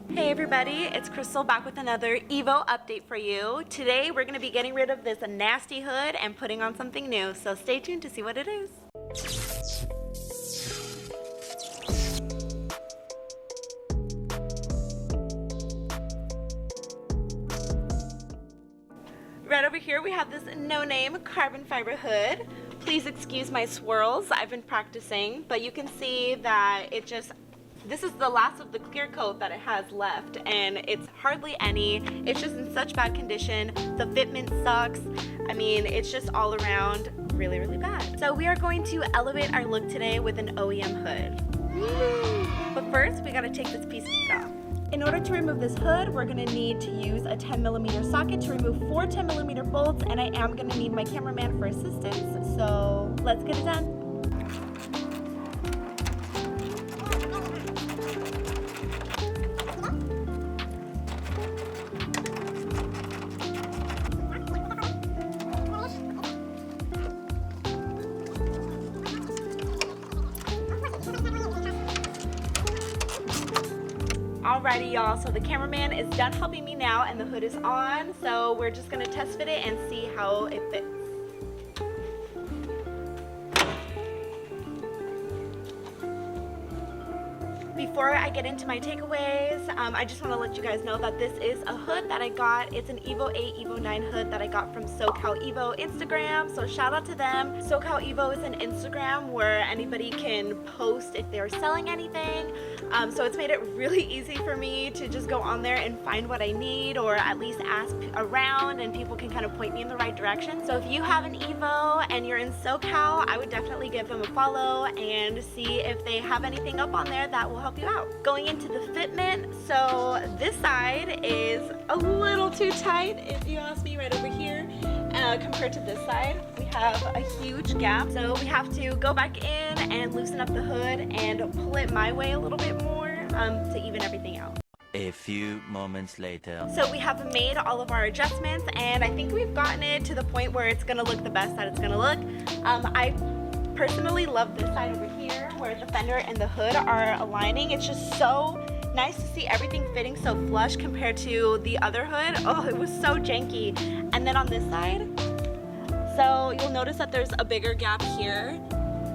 Hey everybody, it's Crystal back with another Evo update for you. Today we're going to be getting rid of this nasty hood and putting on something new, so stay tuned to see what it is. Right over here we have this no-name carbon fiber hood. Please excuse my swirls, I've been practicing, but you can see that this is the last of the clear coat that it has left, and it's hardly any. It's just in such bad condition. The fitment sucks. I mean, it's just all around really, really bad. So we are going to elevate our look today with an OEM hood. But first, we gotta take this piece off. In order to remove this hood, we're gonna need to use a 10mm socket to remove 4 10mm bolts, and I am gonna need my cameraman for assistance, so let's get it done. Alrighty y'all, so the cameraman is done helping me now and the hood is on, so we're just gonna test fit it and see how it fits. Before I get into my takeaways, I just want to let you guys know that this is a hood that I got. It's an Evo 8, Evo 9 hood that I got from SoCal Evo Instagram, so shout out to them. SoCal Evo is an Instagram where anybody can post if they're selling anything, so it's made it really easy for me to just go on there and find what I need, or at least ask around and people can kind of point me in the right direction. So if you have an Evo and you're in SoCal, I would definitely give them a follow and see if they have anything up on there that will help you out. Going into the fitment, so this side is a little too tight if you ask me, right over here, compared to this side. We have a huge gap, so we have to go back in and loosen up the hood and pull it my way a little bit more to even everything out. A few moments later. So we have made all of our adjustments and I think we've gotten it to the point where it's gonna look the best that it's gonna look. I personally love this side over here where the fender and the hood are aligning. It's just so nice to see everything fitting so flush compared to the other hood. Oh, it was so janky. And then on this side, so you'll notice that there's a bigger gap here.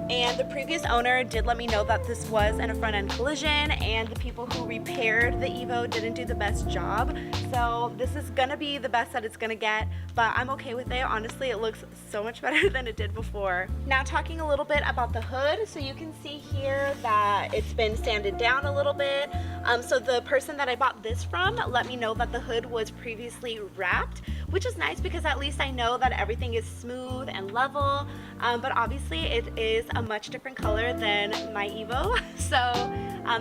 And the previous owner did let me know that this was in a front-end collision and the people who repaired the Evo didn't do the best job. So this is gonna be the best that it's gonna get, but I'm okay with it. Honestly, it looks so much better than it did before. Now talking a little bit about the hood, so you can see here that it's been sanded down a little bit. So the person that I bought this from let me know that the hood was previously wrapped, which is nice because at least I know that everything is smooth and level, but obviously it is a much different color than my Evo, so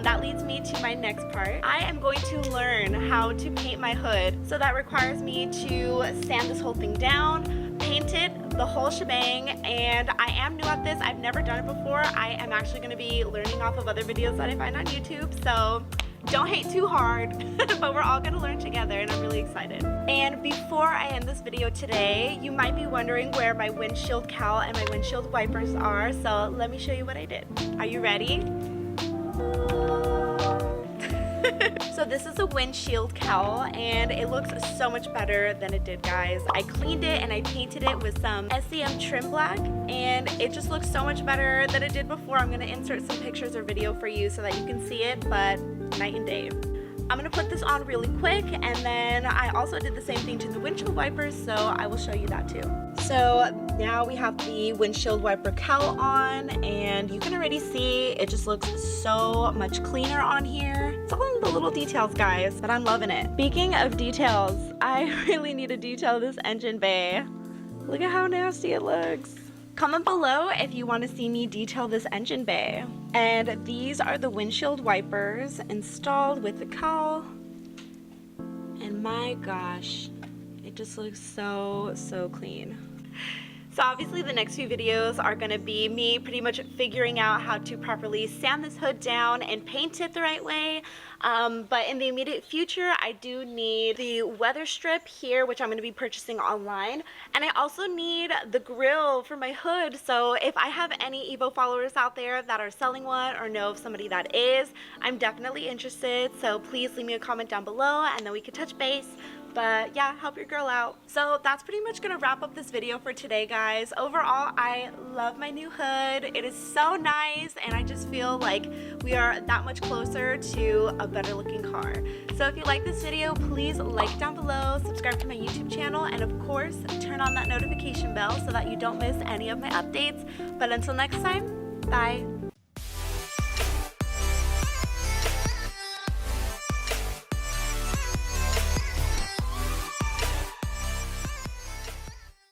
that leads me to my next part. I am going to learn how to paint my hood, so that requires me to sand this whole thing down, paint it, the whole shebang, and I am new at this. I've never done it before. I am actually going to be learning off of other videos that I find on YouTube, so don't hate too hard, but we're all gonna learn together and I'm really excited. And before I end this video today, you might be wondering where my windshield cowl and my windshield wipers are, so let me show you what I did. Are you ready? So this is a windshield cowl and it looks so much better than it did, guys. I cleaned it and I painted it with some SEM trim black and it just looks so much better than it did before. I'm gonna insert some pictures or video for you so that you can see it, but night and day. I'm gonna put this on really quick and then I also did the same thing to the windshield wipers, so I will show you that too. So now we have the windshield wiper cowl on and you can already see it just looks so much cleaner on here. It's all in the little details, guys, but I'm loving it. Speaking of details, I really need to detail this engine bay. Look at how nasty it looks. Comment below if you want to see me detail this engine bay. And these are the windshield wipers installed with the cowl. And my gosh, it just looks so, so clean. So obviously the next few videos are going to be me pretty much figuring out how to properly sand this hood down and paint it the right way. But in the immediate future, I do need the weather strip here, which I'm going to be purchasing online, and I also need the grill for my hood. So if I have any Evo followers out there that are selling one or know of somebody that is, I'm definitely interested. So please leave me a comment down below and then we can touch base. But yeah, help your girl out. So that's pretty much gonna wrap up this video for today, guys. Overall, I love my new hood. It is so nice, and I just feel like we are that much closer to a better looking car. So if you like this video, please like down below, subscribe to my YouTube channel, and of course, turn on that notification bell so that you don't miss any of my updates. But until next time, bye.